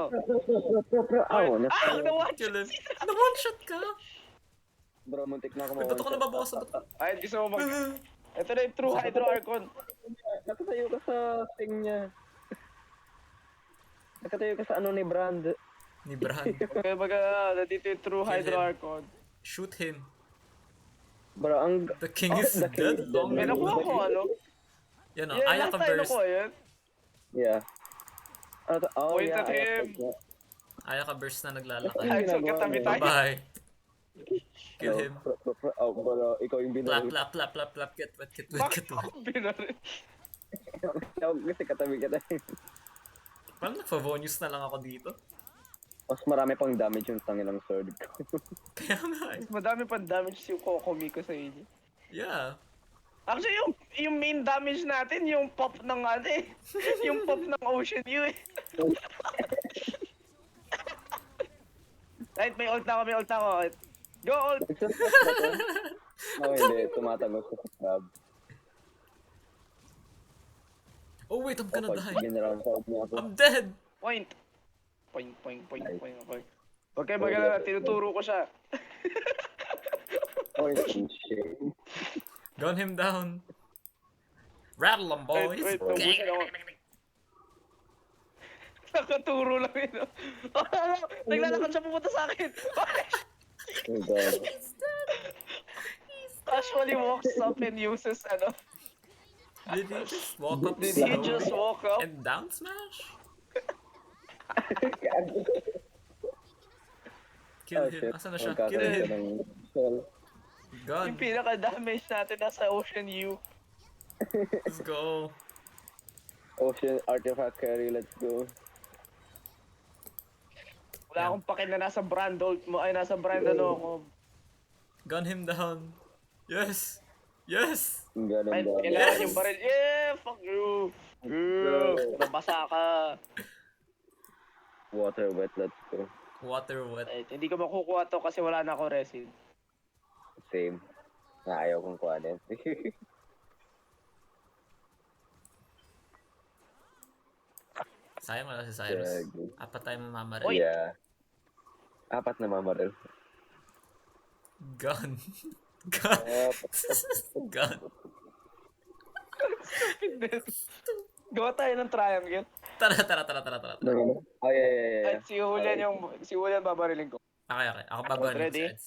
Oy, Na-one Kill shot him. si Na-one shot ka? Bro, muntik na ako Uy, ba't ako nababawas na ba't? Ay, gusto mo mag... Ito na yung true Hydro Archon. Nakatayo ka sa thing niya. Nakatayo ka sa ano ni Brand. Ni Brand. Okay, baga, nandito yung true Kill Hydro him. Archon. Shoot him. Bro, ang... The king is the king dead. is Long May dead. nakuha ko, ano? Yan o, Yeah, Aya lahat ka tayo burst. nakuha yan. Yeah. Ano to? Oh, Point yeah. at him. Aya ka burst na naglalakad. Ay, Axel, katabi tayo. Bye-bye. Kill him. Oh, bro, ikaw yung Plap, binaril. plap, plap, plap, plap. Get wet, get wet, Bakit get wet. ako binarin? Kasi katabi ka na. Parang nagfa-bonus na lang ako dito. Mas marami pang damage yung tangilang sword ko. Kaya nga eh. Madami pang damage yung Kokomi ko sa inyo. Yeah. Actually, yung main damage natin, yung pop ng ano eh. Yung pop ng Ocean U eh. Right, may ult na ako. Go ult! Nagsasak ba to? Oh, hindi. Tumatagos sa crab. Oh wait, I'm gonna die. General sword niya ako. I'm dead. Point. Point. Huwag kayo magana, tinuturo ko siya. Oh, shit. Gun him down. Rattle them, boys. Wait, nabusin ako. Nakaturo lang yun. Oh, naglalakad siya pupunta sa akin. Oh, God. Casually walks up and uses ano. Did he just walk up Did he slowly just walk up? and down smash? Kill Oh, him. shit. Asan na siya? Magkakaroon Kill him. ka ng shell. Gun. Yung pinaka-damage natin nasa Ocean U. Let's go. Ocean artifact carry, let's go. Wala akong pakin na nasa Brandol mo, ay nasa Brandon ako. Gun him down. Yes. Yes. Ang ganun Ay, ba? kailangan Yes! yung baril. Yeah, fuck you. Nabasa ka. Water wet, let's go. Water wet. Ay, hindi ko makukuha to kasi wala na ako resin. Same. Na ayaw kong kuhanin. Sayang wala si Cyrus. Gag. Apat tayo mamamaril. Oy! Yeah. Apat na mamaril. Gun. Gun. Gun. Gawa tayo ng triangle. Tara. Oh, yeah. At si Julian babarilin ko. Okay. Ako babanin Ready? si Eds.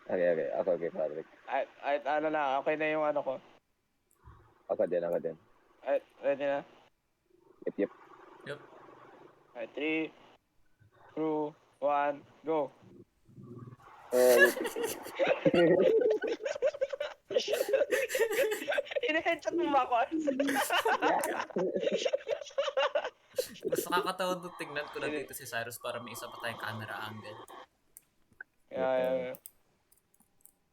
Okay. Ako, okay, Patrick. Ay, ano na, okay na yung ano ko. Ako din. Ay, ready na? Yep. Yup. Ay, 3, 2, 1, go. Ina-headshot mo ba ako? Mas nakakatawa nung tingnan ko na dito si Cyrus para may isa pa tayong camera angle. Yeah.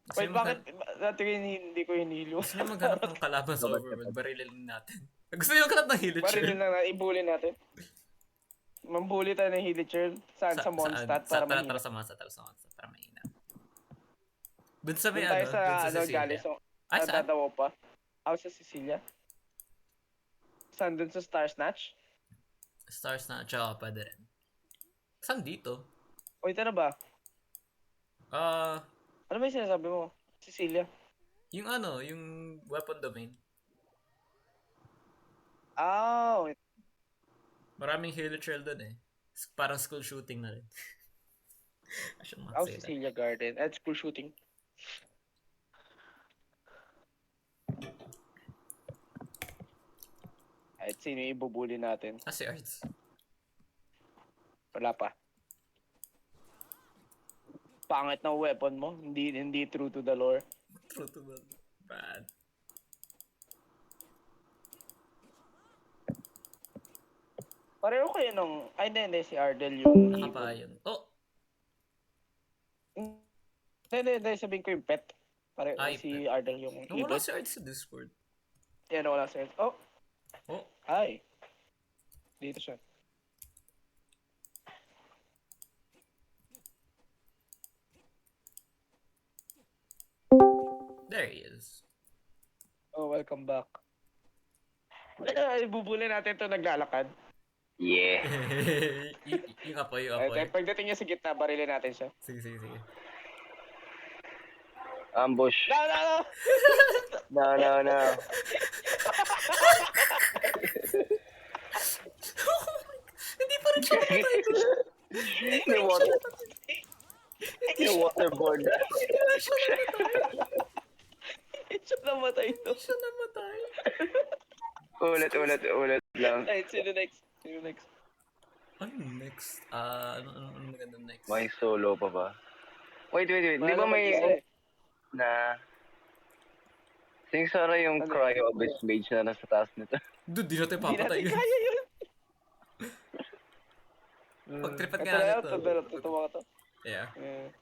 Gusto Wait, niyo bakit? Dati hindi ko hinilo. Gusto niyo maghanap ng kalaban sa Overworld, barilin natin. Gusto niyo maghanap ng Hilichurl? Barilin na, ibuli natin. Mambuli tayo ng Hilichurl. Saan? Sa Mondstadt para mahina. Tara sa Mondstadt para mahina. Doon sa may Doon tayo ano, sa doon sa ano, Sicilia. Galison. Ay, saan? Dadawo pa. Ako sa Sicilia. Saan? Doon sa Star Snatch? Stars na, tsaka pwede rin. Saan dito? O, ito na ba? Ah, Ano ba yung sinasabi mo? Sicilia? yung ano, yung weapon domain. Ah, wait. Maraming Hilichurl doon eh. Parang school shooting na rin. I should not Ako say that. Sicilia Garden. At school shooting. At sino yung ibubuli natin? Ah, si Arts. Wala pa. Pangit na weapon mo. Hindi true to the lore. True to the bad. Pareho kayo nung... Ay, hindi. Si Ardel yung... Nakapayon. Oh! Hindi. Sabihin ko yung pet. Pareho Ay, si Ardel yung Nawala ibon. si Arts sa Discord. Yan, wala siya. Oh, Oh! ay. Dito siya. There he is. Oh, welcome back. Ibubuli natin to naglalakad. Yeah. Yung apoy, yung Ay, apoy. pagdating niya sa gitna, barilin natin siya. Sige, sige, sige. Ambush. No, no, no! No, no, no. Hindi pa rin siya namatay doon. Yung water. Yung waterboard. Hindi siya namatay. Siya namatay to. Hindi siya namatay. Ulit lang. Ay, sino next? Sino next? Ano next? Ano maganda next? May solo pa ba? Wait. Di Wala ba na may mag-isa eh. na Sing Sara yung Ano? cryo abyss mage na nasa taas nito. Dude, di natin Hindi papatay natin yun. kaya yun. Pag-tripat Ito nga na na yun, to. tutuwa ko to. Yeah.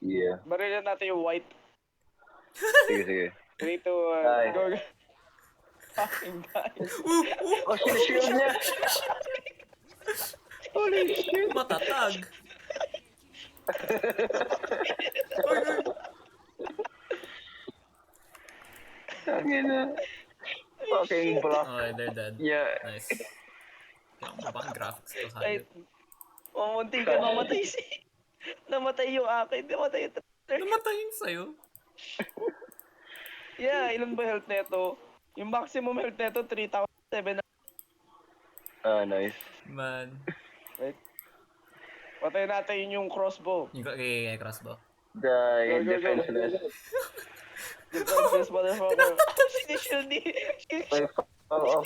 Yeah. Barilin natin yung white. Sige. 3, 2, Ay. 1, go. Fucking guys. Oh, shield niya! Holy shit! Matatag. Tangin na. Fucking block. Okay, they're dead. Yeah. Nice. Kaya mo ba ang graphics to Ay, hayop? mamunting ka mamatay si... Namatay yung akin, namatay yung trailer. Namatay yun sa'yo. Yeah, ilan ba health neto? Yung maximum health neto, 3,007. Nice. Man. Wait. Patay natin yung crossbow. Yung kay crossbow. Die Go. defenseless. Defenseless motherfucker. Shield ni... Ay, fuck off.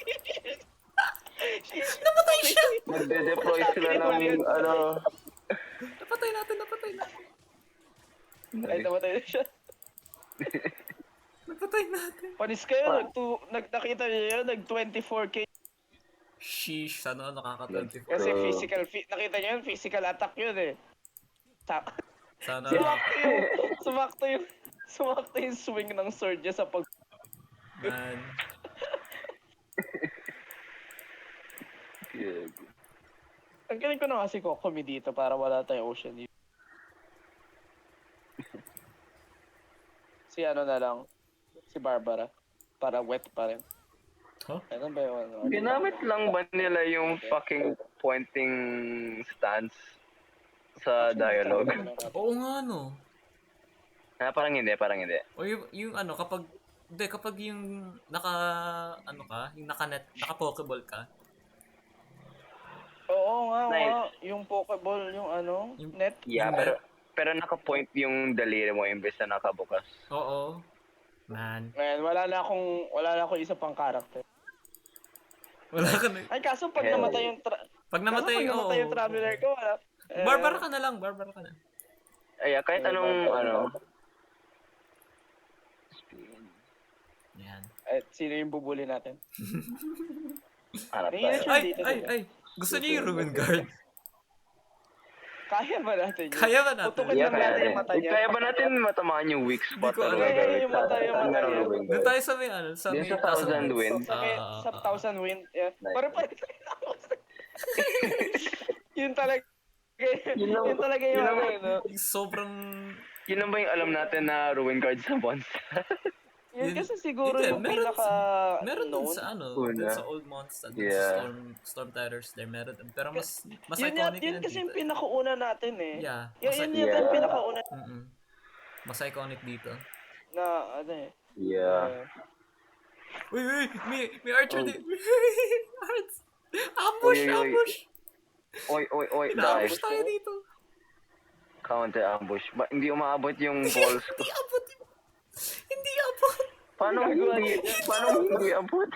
Namatay siya! Magde-deploy sila ng ano. Napatay natin. Ay, namatay na siya. Napatay natin. Panis kayo, nakita niyo yun, nag-24k. Sheesh, sana nakaka-24. Kasi physical, nakita niyo yun, physical attack yun eh. Sana Sumakto yung swing ng sword niya sa pag... man. Ang galing ko na kasi Kokomi dito para wala tayong ocean dito. Si ano na lang, si Barbara. Para wet pa rin. Huh? Ano ba yun? Ginamit lang ba nila yung fucking pointing stance sa dialogue? Oo nga no. Parang hindi. O yung ano, kapag yung naka-pokeball ka. Oo nga, Nice. yung Pokeball, yung ano, Yung- net. Yeah, Yung pero naka-point yung daliri mo imbes na nakabukas. Oo. Man. Man, wala na akong isa pang character. Wala ka na. Ay, kaso pag Hell. namatay yung Pag namatay, yung traveler ko, wala. Barbara ka na lang. Ay, kahit anong ano. Yan. Sino yung bubuli natin? Hanap May tayo. Sure, dito, Ay. Gusto niyo yung Ruin Guard? Kaya ba natin yun? Kaya ba natin? Putukin Yeah, lang natin yung mata niya. Kaya ba natin matamaan yung weak spot? Hindi ko alam. Kaya yung mata niya. Doon tayo sa may sa Din may sa Thousand Wind. Sa Thousand Wind, yeah. Nice. Para pa yun talaga. Yun talaga yung yun ang- ano. Sobrang... Yun lang ba yung alam natin na ruin card sa monster? Yun kasi siguro Hindi, yung meron pinaka dun known. sa Una. dun sa old monster, dun Yeah. sa Storm Tiders, there meron. Pero mas Yun iconic yun yan kasi yung dito. pinakauna natin eh. Yeah. Yun yata yung pinakauna Mas iconic dito. na ano eh. Yeah. Uy, may archer Oh. din. Ambush! Oy, Ina-ambush die. tayo dito. Counter ambush. Hindi umaabot yung balls ko. Hindi abot. Paano hindi abot?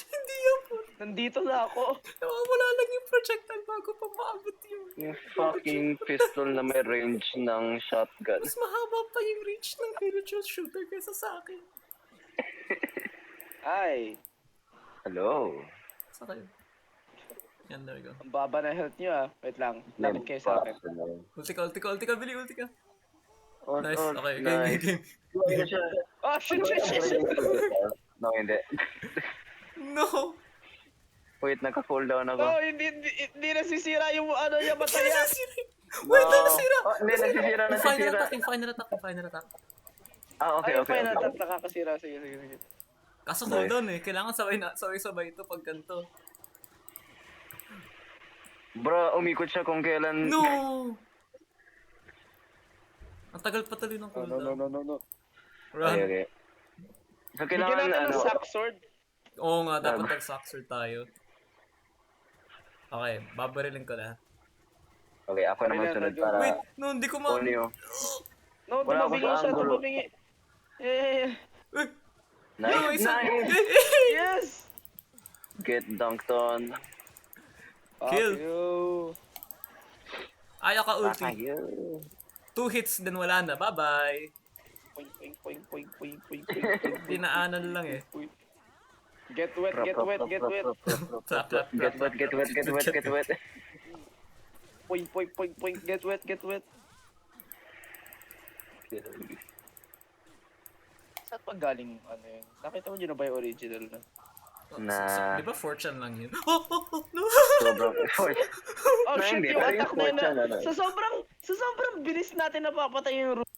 Hindi abot. Nandito na ako. Nawawala lang yung projectile bago pa maabot yung... Yung fucking pistol na may range ng shotgun. Mas mahaba pa yung reach ng spiritual shooter kaysa sa akin. Ay, Hello. Sa kayo. Yan, there we go. ang baba na health nyo ah. Wait lang. Lapit kayo sa akin. Ulti ka, Billy, ulti ka. On, Nice, on, okay, nice. game. Oh, shit. No, hindi. No! Wait, naka-cooldown ako. No, hindi nasisira yung ano niya mataya. Wait, nasira! Oh, hindi, nasisira. Yung final attack. Okay. Ay, final attack nakakasira. Sige. Kaso cooldown eh. Kailangan sabay-sabay ito pag ganito. Bro, umikot siya kung kailan... No! Ang tagal pa tuloy ng cooldown. No. Run. Okay, okay. So, Bigyan kailangan natin ng ano... sack sword. Oo nga, dapat nag-saxer tayo. Okay, babarilin ko na. Okay, ako naman Kailan sunod nag- para... Wait, no, hindi ko ma... Onyo. No, Wala ako tumabingi sa siya, angulo. tumabingi. Eh, Eh, Nice, no, isa... nice! yes! Get dunked on. Kill. Fuck you. Ayaw ka ulti. Tayo. 2 hits, then wala na. Bye-bye. Poing. Dinaanan lang eh. Get wet. Clap, clap, Get clap. wet. Poing. Get wet. Saan pa galing ano yun? Nakita mo yun na ba yung original na? Na- Di ba fortune lang yun? Oh, no! Sobrang effort. Oh Na, shit, hindi. yung Pero attack yung na yun na, fortune, ano? sa sobrang bilis natin napapatay yung room.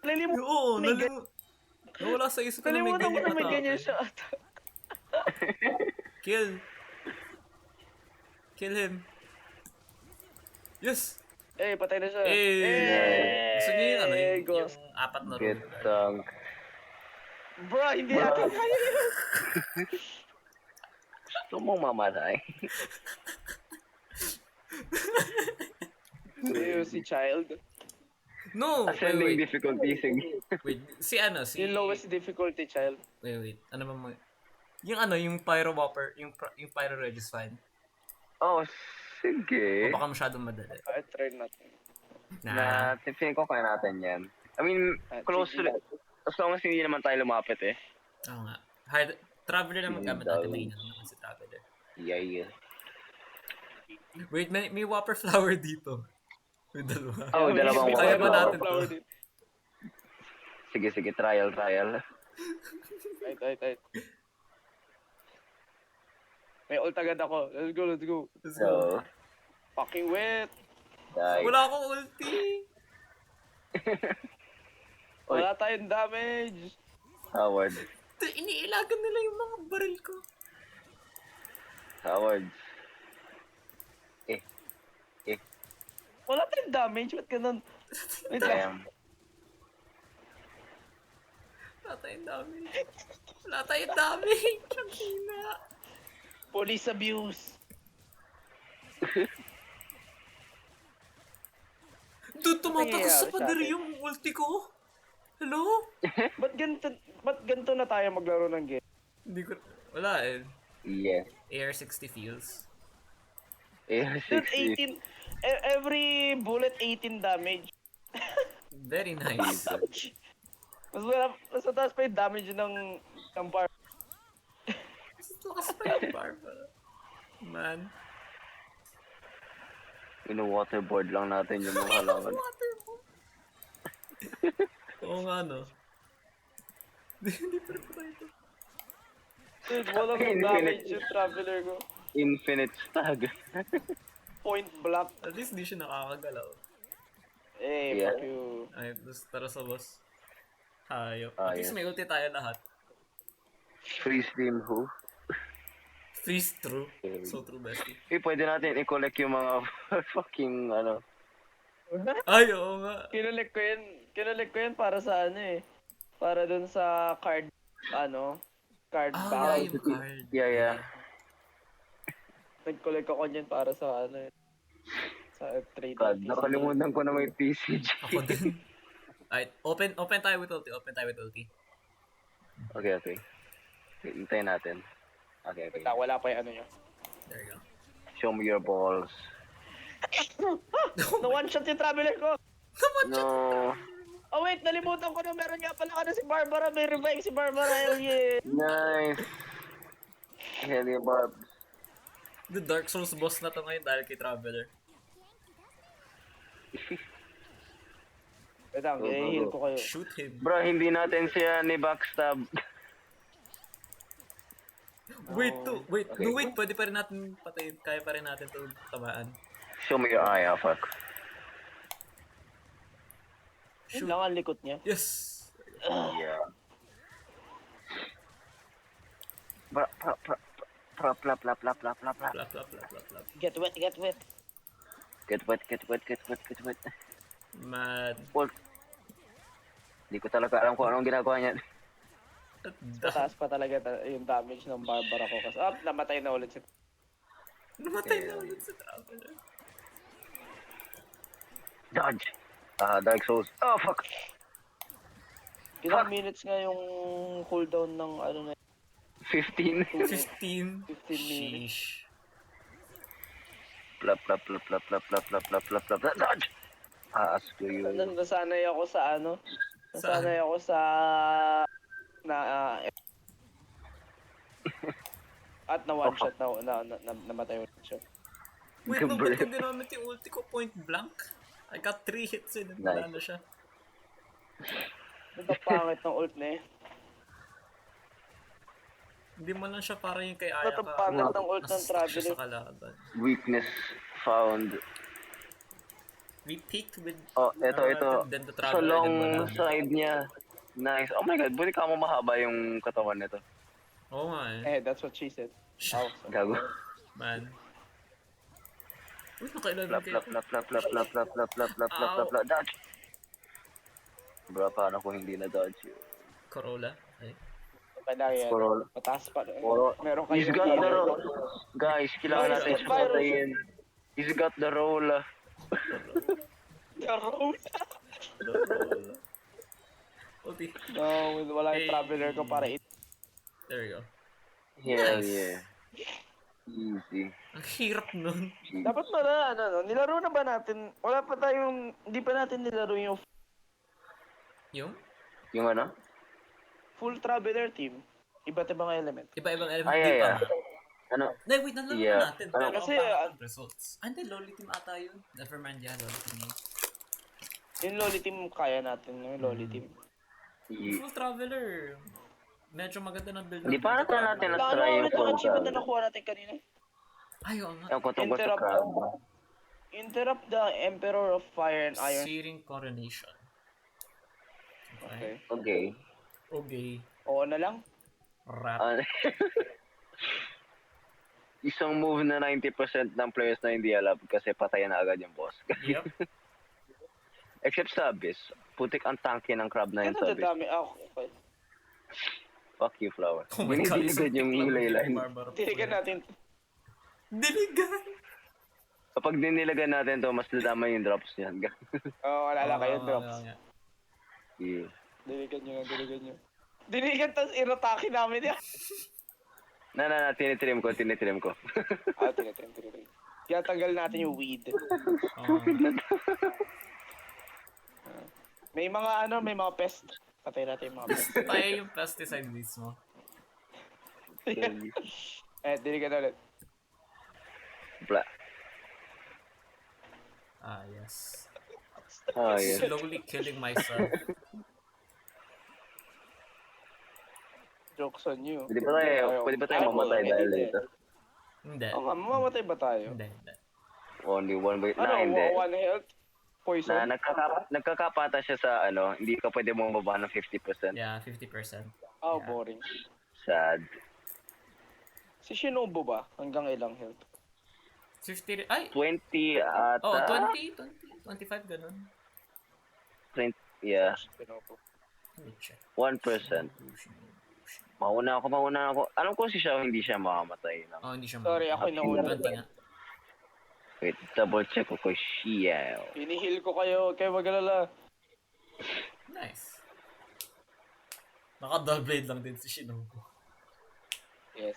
Nalimutan Oo, may nawala sa isip ko na may nalimutan ko ganyan na may ganyan atake. siya attack. Kill. Kill him. Yes! Eh, patay na siya. Gusto niyo yung ano, yung Ghost. 4 na Get room. dunked. Bro, hindi natin kaya yun. Gusto mong mamatay? Si child. No! Ascending Wait. difficulty, sige. Wait, si ano, si... Yung lowest difficulty child. Wait. Ano ba mo? Yung ano, yung Pyro Whopper, yung Pyro Regis fine. Oh, sige. O baka masyadong madali. Ay, try natin. Nah. Feeling ko kaya natin yan. I mean, close to it. As long as hindi naman tayo lumapit eh. Oo nga. Traveler naman gamit natin. May ina naman si Traveler. Yeah. Wait, may Whopper flower dito. May dalawa. Oh, dalawang Kaya ba Whopper natin flower to? dito. Sige, trial. Ay. May ult agad ako. Let's go. Let's go. So, Fucking wet. die. Wala akong ulti. Wala tayong damage. Howard. Iniilagan nila yung mga baril ko. Howard. Wala tayong damage. Ba't ganun? Wait lang. Damn. Wala tayong damage. Ang hina. Police abuse. Dude, tumatakas sa nangyayari sa pader atin? yung ulti ko. Hello? Ba't ganito na tayo maglaro ng game? Hindi ko... Wala eh. Yes. AR-60 feels. Dude, AR-60. 18. Every bullet 18 damage. Very nice. Mas mataas pa yung damage ng bar. Lakas pa yung Barbara. Man. Ino-waterboard lang natin yung mga halaman. Oo nga no. Hindi pa rin pa ito. Dude, walang damage yung traveler ko. Infinite stag. Point blank. At least di siya nakakagalaw. Eh, Yeah. fuck you. Ay, tara sa boss. Hayop. At least Ayos. may ulti tayo lahat. Free stream who? Freeze true. So true, bestie. Pwede natin i-collect yung mga fucking ano. Ay, oo nga. Kinulik ko yun para sa ano eh. Para dun sa card, card Ah, bound. yung card. Yeah. Nag-collect ako niyan para sa ano eh. Sa trade. God, nakalimutan ko na may PCG. Ako din. Alright, open tayo with ulti. Okay. Hintayin natin. Okay. Wala pa yung ano niya. There you go. Show me your balls. No one shot yung traveler ko. No. Oh wait, nalimutan ko na meron nga pala si Barbara. May revive si Barbara. Hell yeah. Nice. Hell yeah, Barb. The Dark Souls boss na to ngayon dahil kay Traveler. Wait lang, i-heal ko kayo. Shoot him. Bro, hindi natin siya ni backstab. Wait, Okay. no wait, pwede pa rin natin patayin. Kaya pa rin natin to tamaan. Show me your eye, fuck. Yun lang ang likot niya. Yes! Yeah. Plap. Plap. Get wet. Get wet. Mad. Ult. Hindi ko talaga alam kung anong ginagawa niya. Mataas pa talaga yung damage ng Barbara ko. Kasi, namatay na ulit si... Namatay na ulit sa Traveler. Dodge. Dark Souls. Oh, fuck. Ilang minutes nga yung cooldown ng ano na 15. 15. 15 minutes. Sheesh. Plap. Dodge. Screw you. Nasanay ako sa ano. Nasanay ako sa... at na one shot namatay ulit siya. Wait, no, ba't ko ginamit yung ulti ko point blank? I got 3 hits and wala na siya. Ang pangit ng ult na eh. Hindi mo lang siya para yung kay Aya Ang pangit ng ult ng nasustuck siya Traveler. sa kalaban. Weakness found. We peaked with... Ito. Then the Sa Traveler, then long wala. side niya. Nice. Oh my god, buti ka mo mahaba yung katawan nito. Oo nga eh. That's what she said. Shit, Gago. man. Uy, nakailan Plap. Dodge. Bro, paano kung hindi na dodge yun? Corolla. Ay. Kailangan yan. Corolla. Mataas pa. Corolla. Meron He's kayong got the healer. roll. Guys, kailangan natin siya patayin. He's got the roll. Corolla. Ulti. No, wala yung Traveler ko para There we go. Hell Nice. yeah. Easy. Ang hirap nun. Dapat pala, nilaro na ba natin? Wala pa tayong, hindi pa natin nilaro yung Yung? Yung ano? full Traveler team. Iba't ibang element. Iba-ibang element Ay, di ay, pa. ay. Ano? Nay, wait, nalaro Yeah. na natin. Pero Kasi, ang results. Hindi, lowly team ata yun. Never mind yan, lowly team yun. Yung Loli team, kaya natin. Yung Loli team. Full Traveler. Medyo maganda ng build. Hindi pa natin Ano na-try yung ulit ang achievement na full nakuha natin kanina? Ay, oo nga. yung tungkol sa crab. Interrupt the Emperor of Fire and Iron. Searing Coronation. Okay. Okay. Okay. Oo na lang. Rap. Isang move na 90% ng players na hindi alam kasi patayan na agad yung boss. Yep. Except sa Abyss. Putik ang tanky ng crab na yun Ano sa Abyss. dadami? Okay. Fuck you, Flower. Oh my god, Dinidiligan yung ley line. Tiligan natin. Diligan! Kapag dinilagan natin to, mas dadama yung drops niyan. Wala lang kayo drops. Yeah. Diligan nyo. Diligan, tas inatake namin yan. Tinitrim ko. Tinitrim. Kaya tanggal natin yung weed. May mga pest. Patay natin yung mga pest. Tayo yung pesticide mismo. Diligan ulit. Bla. Yes. Yes. Slowly killing myself. Jokes on you. Pwede ba tayo mamatay dahil dito? Hindi. Mamamatay ba tayo? Hindi. Only one way. Ano, Hindi. one health? Poison? Nagkakapata siya sa hindi ka pwede bumaba ng 50%. Yeah, 50%. Oh, Yeah. boring. Sad. Si Shinobu ba? Hanggang ilang health? 50... Ay! 20 ata. Oh, 20, 25, ganun. 20, yeah. Shinobu. Let me check. 1%. Mauna ako. Alam ko si Xiao hindi siya makamatay. Oh, hindi siya Sorry, ako nauna. 20 nga. Wait, double check ko kay Xiao. Hinihil ko kayo, kayo mag-alala. Nice. Naka-double blade lang din si Shinobu. Yes.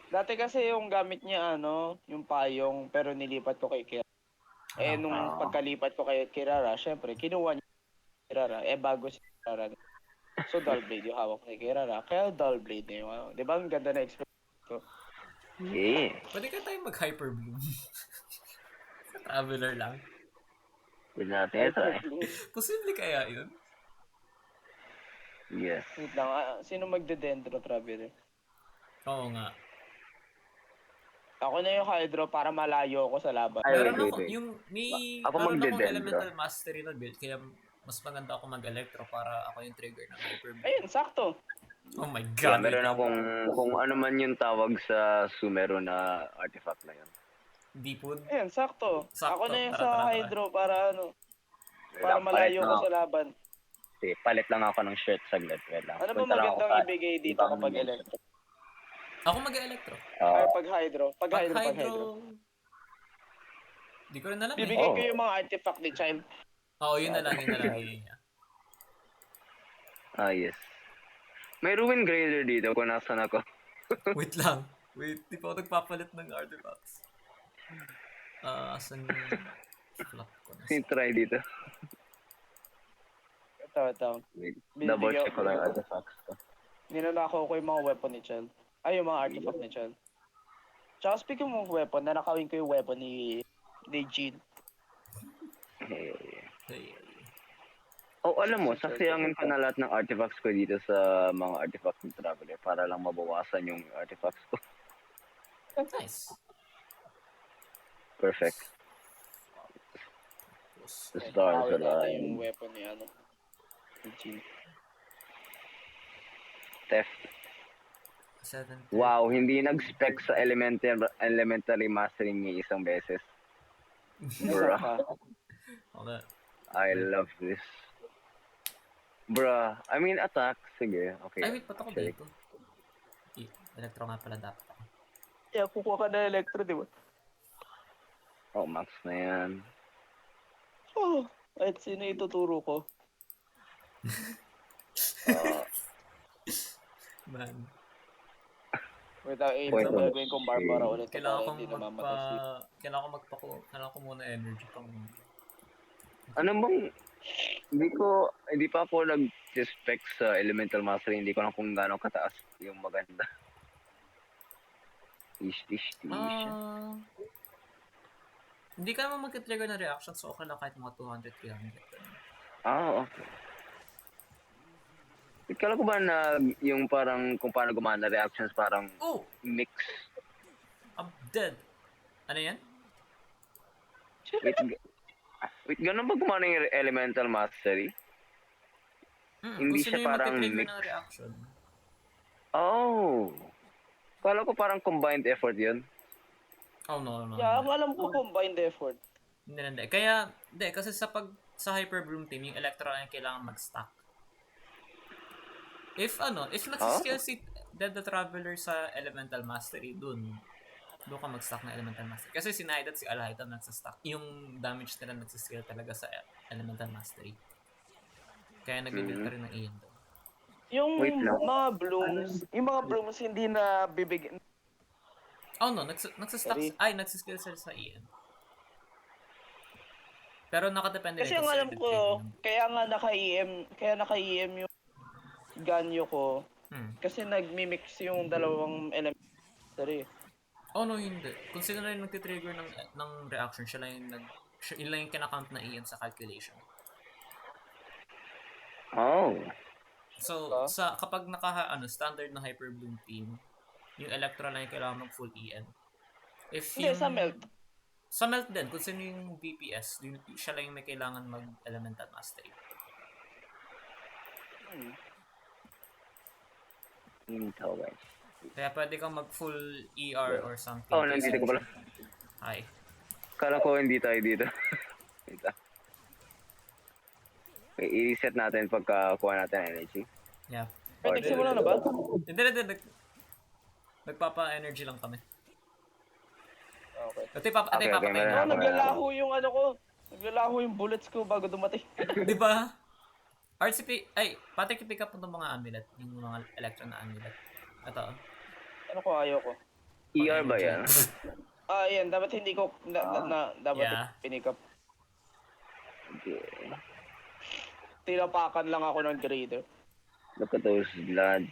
Dati kasi yung gamit niya, yung payong, pero nilipat ko kay Kirara. Nung pagkalipat ko kay Kirara, syempre, kinuha niya kay Kirara. Bago si Kirara. So, dull blade yung hawak ni Kirara. Kaya dull blade na yung Di ba ang ganda na experience ko? Yeah. Pwede ka tayo mag-hyper bloom. Sa Traveler lang. Pwede natin ito eh. Posible kaya yun? Yes. Wait lang, sino magde-dendro Traveler? Oo nga. Ako na yung Hydro para malayo ako sa laban. Ay, Meron wait, ako, wait. yung may... Ako meron akong magde-dendro. elemental mastery na build, kaya mas maganda ako mag-electro para ako yung trigger ng hyper bloom. Ayun, sakto. Oh my Yeah, god. meron akong kung ano man yung tawag sa Sumero na artifact na yun. Dipod. Ayan, sakto. Sakto. Ako na yung Tara, sa tara, tara. hydro para ano, para Wait lang, malayo palit ko lang sa laban. Sige, palit lang ako ng shirt saglit. Wait lang. Ano ba Punta lang ako magandang sa ibigay dito ibang kapag menu. electro? Ako mag-electro. Or pag hydro? Pag Pag hydro, pag hydro, hydro. di ko rin alam eh. Bibigay ko yung mga artifact ni Child. Oo, yun na lang. Yun niya. Yes. May ruin grader dito kung nasan ako. Wait lang. Wait, di pa ako nagpapalit ng artifacts. Asan yung flop ko na? Try dito. Ito. Wait, Binibigyan- double check ko lang yung artifacts ko. Ninanakaw ko yung mga weapon ni Child. Ay, yung mga artifact ni Child. Tsaka speaking of weapon, nanakawin ko yung weapon ni Jean. Hey. Hey. Oh, alam mo, sasayangin ko na lahat ng artifacts ko dito sa mga artifacts ng Traveler para lang mabawasan yung artifacts ko. Nice. Perfect. The stars Nakawin natin align. yung weapon ni ano. Ni Jean. Theft. 7. Wow, hindi nag-spec sa elementary mastering ni isang beses. Bruh, Okay. I love this. Bruh, I mean attack. Sige, okay. Ay, wait, ba't ako Actually, dito? Electro nga pala dapat ako. Kaya kukuha ka na electro, di ba? Oh, max na yan. Oh, kahit sino ituturo ko. Man. Wait, aim Point na of gagawin kong Barbara ulit. Kailangan Para hindi namamatay. kailangan ko muna energy pang... Ano bang, hindi pa ako nag-spec sa elemental mastery. Hindi ko lang kung gaano kataas yung maganda. Tish. Hindi ka naman mag-trigger ng reaction, so okay lang kahit mga 200, 300. Okay. Kala ko ba na yung parang kung paano gumana reactions parang Oh! mix. I'm dead. Ano yan? Wait, ganun ba gumana yung elemental mastery? Hindi Kung siya sino yung parang mag-trigger mix. ng reaction. Oh. Kala ko parang combined effort yun. Oh, no. Yeah, ang alam ko combined effort. Hindi. Kaya, kasi sa Hyper Bloom team, yung Electro lang yung kailangan mag-stack. If nagsiskill si Dead the Traveler sa Elemental Mastery, doon ka mag-stack na Elemental Mastery. Kasi si Naid at si Alhaita nagsastack. Yung damage nila nagsiskill talaga sa Elemental Mastery. Kaya nag-build ka rin ng Ian doon. Yung Wait lang. mga blooms hindi na bibigyan. Oh no, nagsastack. Nagsiskill sila sa Ian. Pero nakadepende Kasi ang alam ko, kaya naka-EM yung ganyo ko. Kasi nagmi-mix yung dalawang elementary. Oh no, hindi. Kung sino lang yung nagtitrigger ng reaction, siya lang yung kinakount na Ian sa calculation. Oh. So, kapag standard na Hyper Bloom team, yung Electro lang yung kailangan ng full EN. Hindi, sa melt. Sa melt din, kung sino yung DPS, siya lang yung may kailangan mag-elemental mastery. Kaya pwede kang mag-full ER or something. Oh, nandito ko pala. Hi. Kala ko hindi tayo dito. Dito. Okay, i-reset natin pagka kuha natin energy. Yeah. Pero nagsimula na ba? Hindi. Nagpapa-energy lang kami. Okay. Ate, papatay meron na. Naglalaho yung ano ko. Naglalaho yung bullets ko bago dumating. Di ba? RCP, pati pick up ng mga amulet, yung mga electron na amulet. Ito. Ano ko, ayaw ko. ER ba yan? Yan. Dapat hindi ko, dapat pinik up. Okay. Tinapakan lang ako ng grader. Look at those bloods.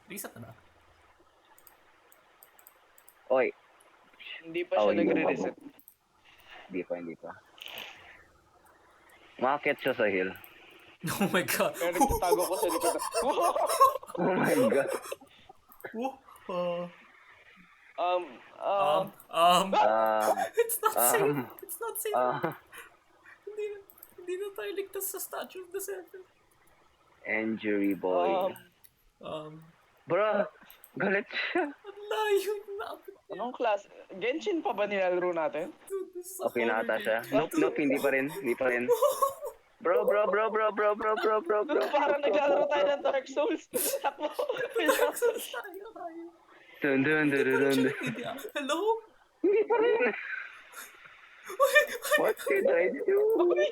Reset na ba? Oy. Hindi pa siya nagre-reset. Hindi pa. Umakyat siya sa hill. Oh my god. Pero nagtatago ko sa likod. Oh my god. It's not safe. It's not safe. Hindi na tayo ligtas sa Statue of the Seven. Injury boy. Bro, galit siya. Ang Layo na. Anong class? Genshin pa ba nilalaro natin? Dude, this is a Okay na horror ata siya. game. Nope, hindi pa rin. Hindi pa rin. Bro. Parang naglalaro tayo ng Dark Souls. Takbo. Dark Souls tayo. Dun. Hindi pa rin siya nag-idea. Hello? Hindi pa rin. What did I do?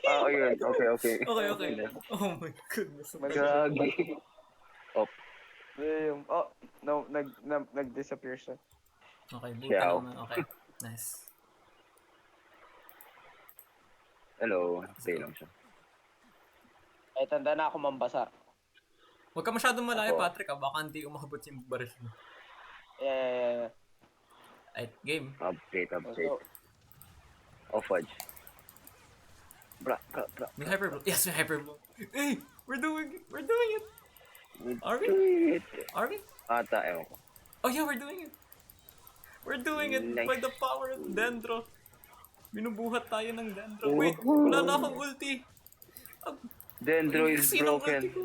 Ayun. Okay. Okay. Oh my goodness. Gagi. Oh, no, nag-disappear siya. Okay, buta Ciao. naman. Okay, nice. Hello. Stay lang siya. Ay, tanda na ako mambasa. Huwag ka masyadong malayo, Ako. Patrick, baka hindi umabot yung baril mo. Yeah. Ay, game. Update. Let's go. Fudge. Bra. May hyperblow. Yes, may hyperblow. Hey, we're doing it. Are we? Do it. Are we? Ata, ewan ko. Oh yeah, we're doing it. We're doing it Nice. by the power of Dendro. Binubuhat tayo ng Dendro. Oh. Wait, wala na akong ulti. Dendro is Kasi ng ulti broken. ko.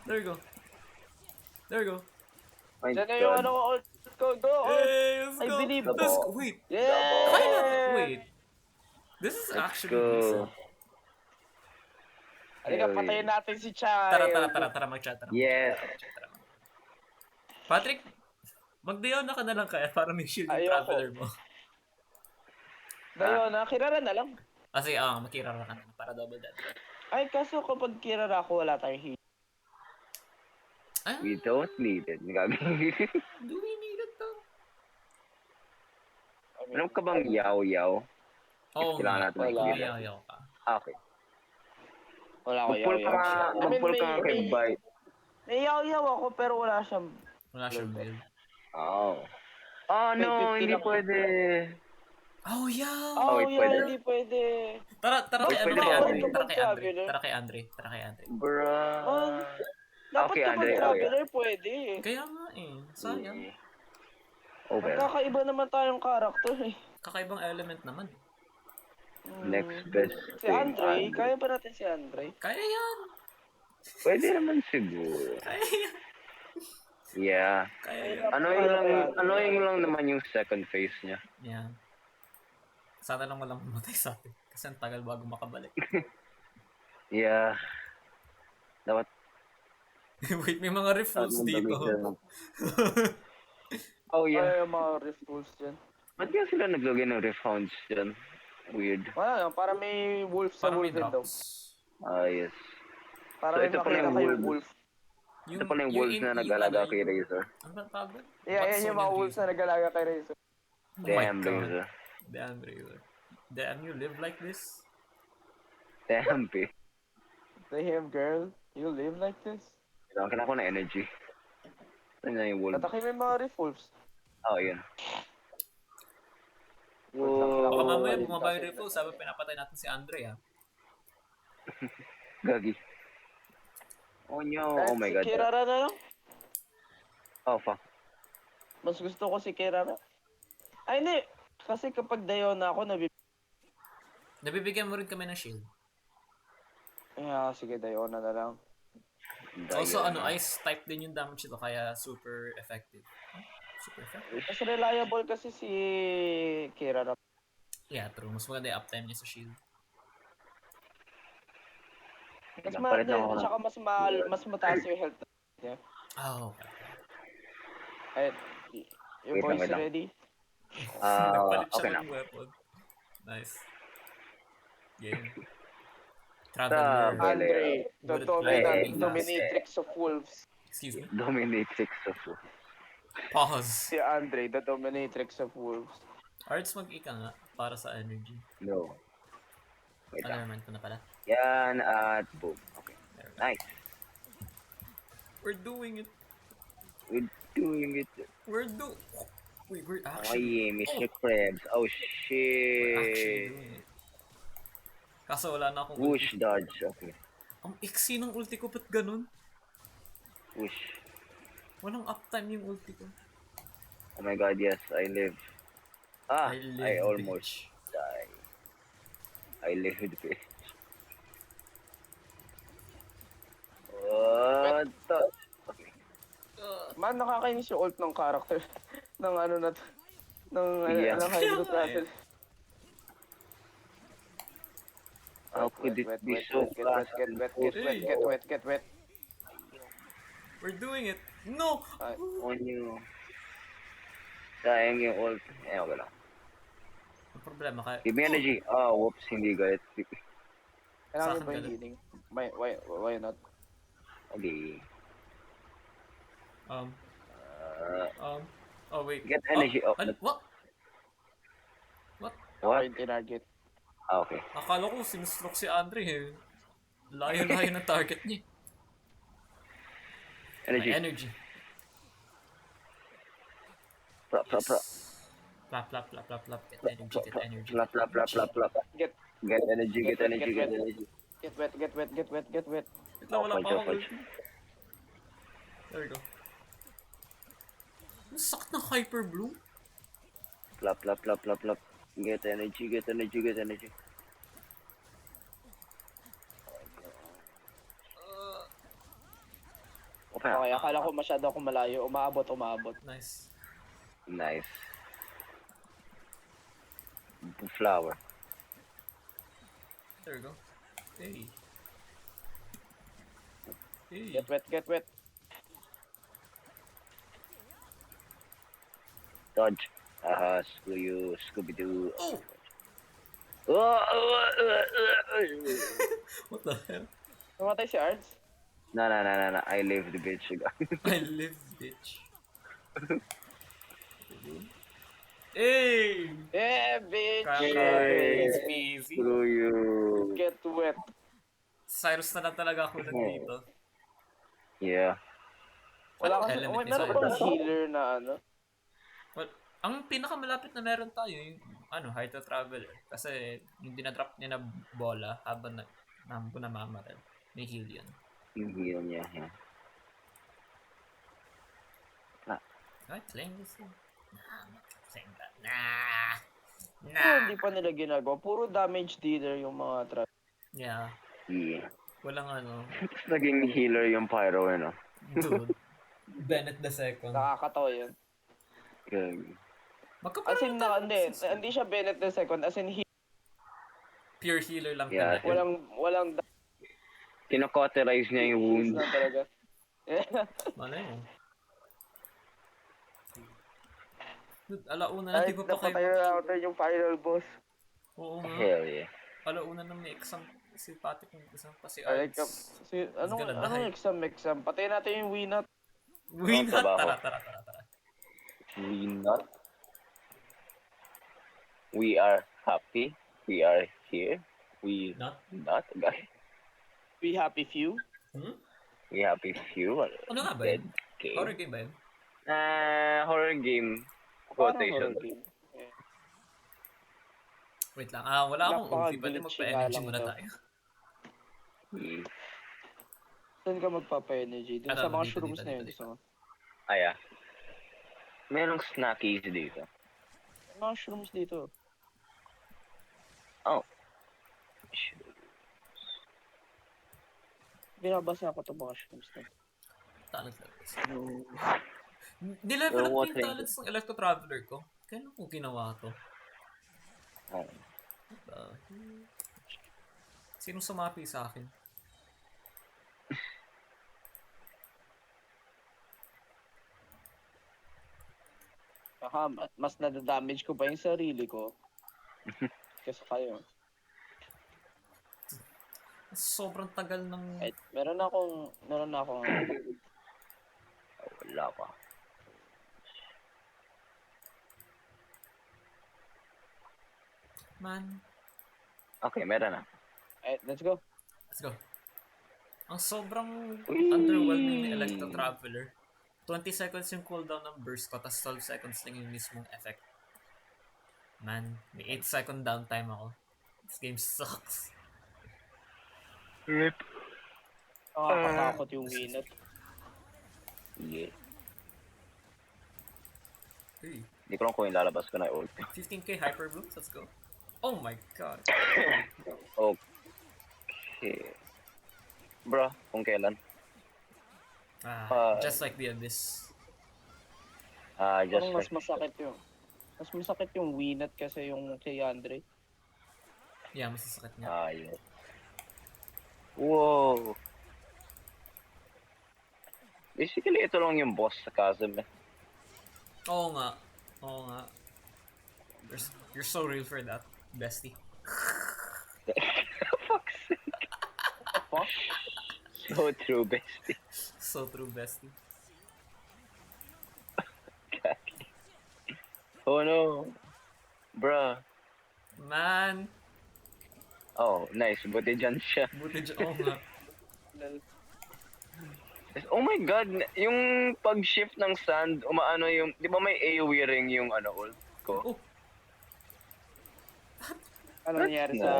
There you go. My Diyan na yung God. ano ko. Go. Hey, let's I go. believe. Wait, Yeah. wait. This is Let's actually go. decent. Halika, patayin natin si Child. Tara, mag-chat. Yes. Patrick, mag-diyaw na ka na lang kaya para may shield yung Ayoko. traveler mo. Dayo na, kirara na lang. Kasi, makirara ka na para double that. Ay, kaso kapag kirara ako, wala tayong heal. Ah, We don't need it. Gabi. do we need it though? Alam ka bang yaw? Oo, Kailangan natin wala. Yaw ka. Okay. Wala ako Magpull ka nga. Magpull ka nga kay Bite. May yaw ako pero wala siyang... Wala siyang build. Oh. Oh no, 50 hindi lang. pwede. Oh, yeah! Oh, wait, yeah, pwede. hindi pwede. Tara Wait, kay pwede Andre. ba? Tara kay Andre. Bruh. Dapat Okay, kapag Andre, traveler, pwede. Kaya nga sayang. Oh, well. Magkakaiba naman tayong character eh. Kakaibang element naman. Next best Si Andre, kaya ba natin si Andre? Kaya yan! Pwede naman siguro. Kaya yan! Yeah. Kaya yan. Annoying lang naman yung second phase niya. Yan. Sana lang walang mamatay sa atin. Kasi ang tagal bago makabalik. Yeah. Dapat Wait, may mga refills dito. Oh yeah. Ay, yung mga rift tools dyan. Ba't kaya sila naglagay ng riff hounds dyan? Weird. Wala lang, para may wolf sa Parang may wolf daw. drops. Yes. Para So, may ito pala makita yung kayong wolves. wolf. Ito pala yung wolves na nag-alaga kay Razor. Ano ba tawag doon? Yeah, yan Watson yung mga and wolves na nag-alaga kay Razor. Oh my Damn, God. Razor. Damn, Razor. Damn, you live like this? Damn, P. Damn, girl. You live like this? Kailangan ko na energy. Saan na yung wolf? Tataki mo yung mga rift wolves. Oh, yun. Baka Whoa. mamaya bumaba yung refills, sabi pinapatay natin si Andre, ha? Gagi. Oh no. Oh my Si god. Kirara na lang. Oh, fuck. Mas gusto ko si Kirara. Ay, hindi. Kasi kapag dayo na ako, Nabibigyan mo rin kami ng shield. sige, dayo na lang. Also, ice type din yung damage ito, kaya super effective. Super effective? Mas reliable kasi si Kirara. Yeah, true. Mas maganda yung uptime niya sa shield. Mas Palit lang ako ng- tsaka mas mataas yung health. Oh, okay. Ay, yung Wait lang, boys wait lang. ready? Nagpalit siya Okay na. ng weapon. Nice. Game. Traveler. Andre, the Bullet climbing dominatrix of wolves. Excuse me. Dominatrix of... Pause. Si Andre, the dominatrix of wolves. Arts mag-ika nga para sa energy. No. Wait lang. Alarman ko na pala. Yan at boom. Okay. There we go. Nice. We're doing it. We're doing it. Wait, we're actually... Ay, Mr. Krabs. Oh, We're actually shit. doing it. Kaso wala na akong Whoosh ulti. dodge. Okay. Ang iksi ng ulti ko, ba't ganun? Whoosh. Walang uptime yung ulti ko. Oh my god, yes. I live. I almost bitch. die. I lived, bitch. What the... Okay. Man, nakakainis yung ult ng character. ng ano na to. Yeah. Ng Hydro Travel. How could it be so fast? Get wet. We're doing it. No! Ay, On you. Sayang yung ult. Eh, okay lang. Ang problema kaya... Give me energy. Whoops, hindi galit. kailangan Sa mo ba akin yung healing? Why not? Okay. Oh wait. Get energy. What? What? Yung tinarget. Okay. Akala ko sinustroke si Andre eh. Layo-layo ng target niya. Energy. May energy. Plap. Plap. Get energy. Plap. Get Get energy. Get wet. Wait lang, wala pa Fudge, akong fudge. ulti. There we go. Ang sakit ng Hyper Bloom. Plap. Get energy. Okay. Okay, akala ko masyado ako malayo. Umabot. Nice. Nice. Flower. There we go. Hey. Get wet. Dodge. Screw you, Scooby-Doo. Oh! Oh! What the hell? Namatay si Ards? No. I live the bitch. I live, bitch. Hey! Bitch! It's easy. Screw you. Get wet. Cyrus na lang talaga ako nandito. Yeah. Wala Anong kasi, element ni meron bang Cyrus? healer na ano? Well, ang pinakamalapit na meron tayo yung Heart of Traveler. Kasi yung dinadrop niya na bola habang namamaril. May heal yun. Yung heal niya. Yeah. Am I playing this one? Nah, I'm not playing that. Pero hindi pa nila ginagawa. Puro damage dealer yung mga trap. Yeah. Yeah. Walang Tapos naging healer yung Pyro, Dude. Bennett the second. Nakakatawa yun. Good. As in, hindi siya Bennett the second. As in, Pure healer lang Yeah, talaga. walang Kinocauterize niya yung wound. na talaga. Malay mo. Dude, alauna na, Ay, di ba pa napatay kayo? na outer yung final boss. Oo nga. Hell yeah. Alauna na may exam si Patrick, may exam pa si Ay, Arts. anong gonna die. exam? Patayin natin yung Winat. Win Ang trabaho. Tara. We are happy. We are here. We Not? not, guys. We happy few. We happy few. Ano nga ba Dead yun? game. Horror game ba yun? Horror game. Parang Quotation. horror game. Wait lang. Wala akong ulti. Pwede Napaka-glitchy magpa-energy nga lang muna to. tayo. Saan ka magpapa-energy? Dun sa mga shrooms na yun. dito. So, Aya. Merong snackies dito. mga shrooms dito. Oh. Binabasa ko itong mga shrooms na. Talent levels. Nilevel up ko yung talents ng Electro Traveler ko. Kailan ko ginawa to? Oh. Sinong sumapi sa akin? Mas nadadamage ko pa yung sarili ko. Kasi kayo. Sobrang tagal ng... Ay, meron akong Wala pa. Man. Okay, meron na. ay, let's go. Let's go. Ang sobrang underwhelming ni Electro Traveler. 20 seconds yung cooldown ng burst ko, tapos 12 seconds lang yung mismong effect. Man, may 8 second downtime ako. This game sucks. Rip. Nakakatakot yung Winat. Yeah. Hey, Hindi ko lang kung ilalabas ko na ult. 15k Hyper Blooms, let's go. Oh my god. Okay. Bro, kung kailan? Just like the Abyss. Just Parang mas like... masakit yung... Mas masakit yung Winat kasi yung kay Andre. Yeah, masasakit nga. Yes. Wow. Basically, ito lang yung boss sa Chasm. Oo nga. Oo nga. You're so real for that, bestie. Fuck's sake. Fuck? So true, bestie. So true, bestie. Oh no. Bruh. Man, Oh, nice. Buti dyan siya. buti dyan. Oo nga. Oh my god, yung pag-shift ng sand, umaano yung, di ba may AoE ring yung ult ko? Oh, Ano That's nangyari nice. sa...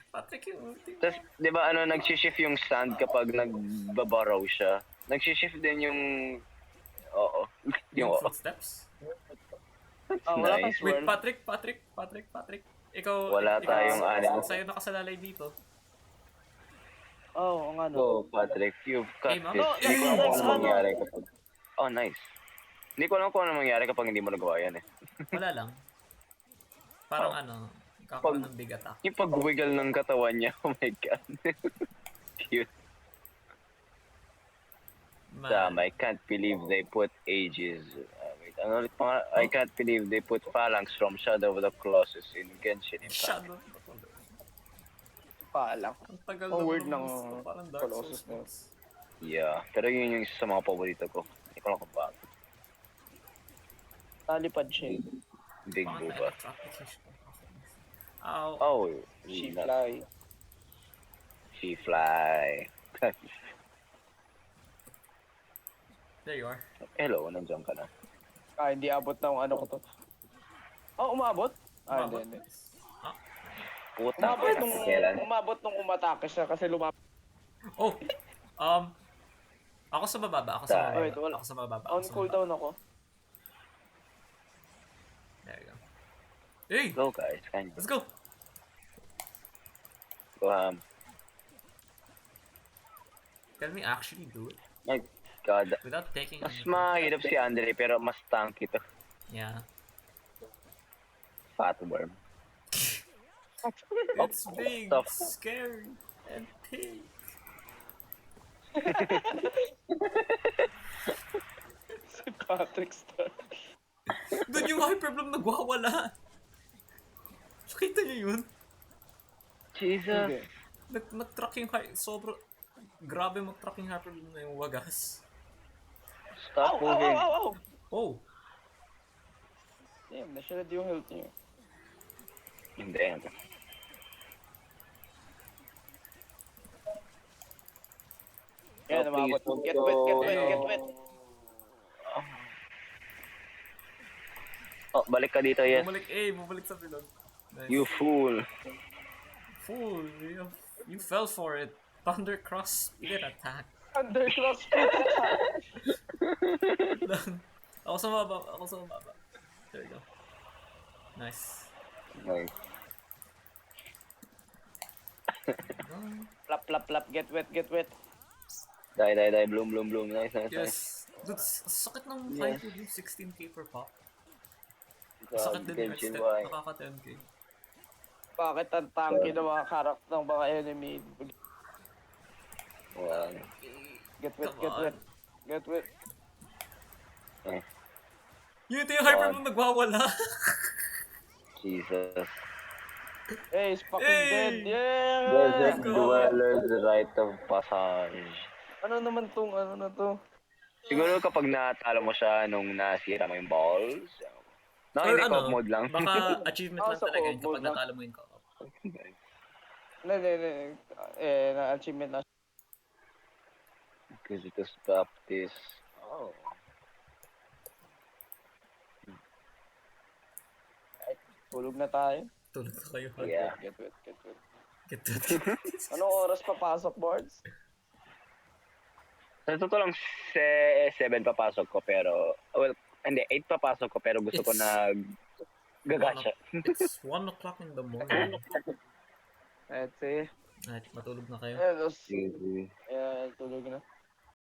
Patrick yung ulti. Tapos, di ba nag-shift yung sand kapag nagbabarrow siya? Nag-shift din yung, oo, yung Yung oo. footsteps. That's wala kang nice. Wait, swirl. Patrick. Ikaw, Wala tayong ano. Sa'yo nakasalalay dito. Oo, nga no. Oh, Patrick, you've got Hey, ma'am. this. No, Hindi ko alam kung next ano ano? mangyari kapag... Oh, nice. Hindi ko alam kung ano mangyari kapag hindi mo nagawa yan eh. Wala lang. Parang kakaroon ng big attack. Yung pag-wiggle ng katawan niya, oh my god. Cute. Man. I can't believe they put Aegis. Wait, ano ulit pa nga? I can't believe they put Phalanx from Shadow of the Colossus in Genshin Impact. Shadow. Paalang. Ang tagal Ang naman word ng parang Dark Colossus Souls. na. Yeah, pero yun yung isa sa mga paborito ko. Hindi ko lang kung bakit. Talipad siya. Big Parang Booba. application. Ow. Oh, She not- fly. She fly. There you are. Hello, nandiyan ka na. Hindi abot ng ano ko to. Oh, umabot? Umabot. Hindi. Puta, Umabot nung umatake siya kasi lumapit. Oh, ako sa bababa. Wait, wala. Ako sa bababa. On cooldown ako. There you go. Hey, Go guys, kanya. let's go. Go Can we actually do it My god. without taking Mas any... mahirap si Andre pero mas tanky to. Yeah. Fat worm. It's big, Tough. scary, and pink. Si Patrick Star. Doon yung hyperbloom nagwawala. Nakita niyo yun? Jesus. Nag-track yung grabe mag-track yung hyperbloom na yung wagas. Stop moving. Oh, Damn, na-shred yung health niya. Hindi. Yan, umabot. please, Get don't wet, get go. wet, get wet. Oh, balik ka dito, yes. bumalik sa bilog. Nice. You fool. Fool, you fell for it. Thundercross speed attack. Undercross. Ako sa mababa. There you go. Nice. Nice. Plap, plap, plap. Get wet, get wet. Die. Bloom. Nice. Yes. Dude, sakit ng Yes. 5 with 16k per pop. God, Sakit din yung Genshin, step. why? Nakaka 10k. Bakit ang tanky ng mga karakter ng mga enemy? Wow. Get wet, Come get on. wet. Get wet. Yun ito yung hyperbloom nagwawala. Jesus. Hey, he's fucking Hey! dead. Yeah! Desert go. Dweller's Right of Passage. Ano naman tong ano na to? Siguro kapag natalo mo siya nung nasira mo yung balls. No, Or hindi co-op mode lang. baka achievement Oh, lang sa talaga yun co-op kapag mode lang. natalo mo yung co-op. Hindi. Na-achievement na. Because it was Baptist. Oh. Tulog na tayo. Tulog na kayo. Yeah. Get wet, get wet. Get to Anong oras papasok, boards? Sa totoo lang, 7 papasok ko pero, well, hindi, 8 papasok ko pero gusto ko It's- na gagasya. It's 1 o'clock in the morning. Let's see. Alright, matulog na kayo. Yes. Easy. Tulog na.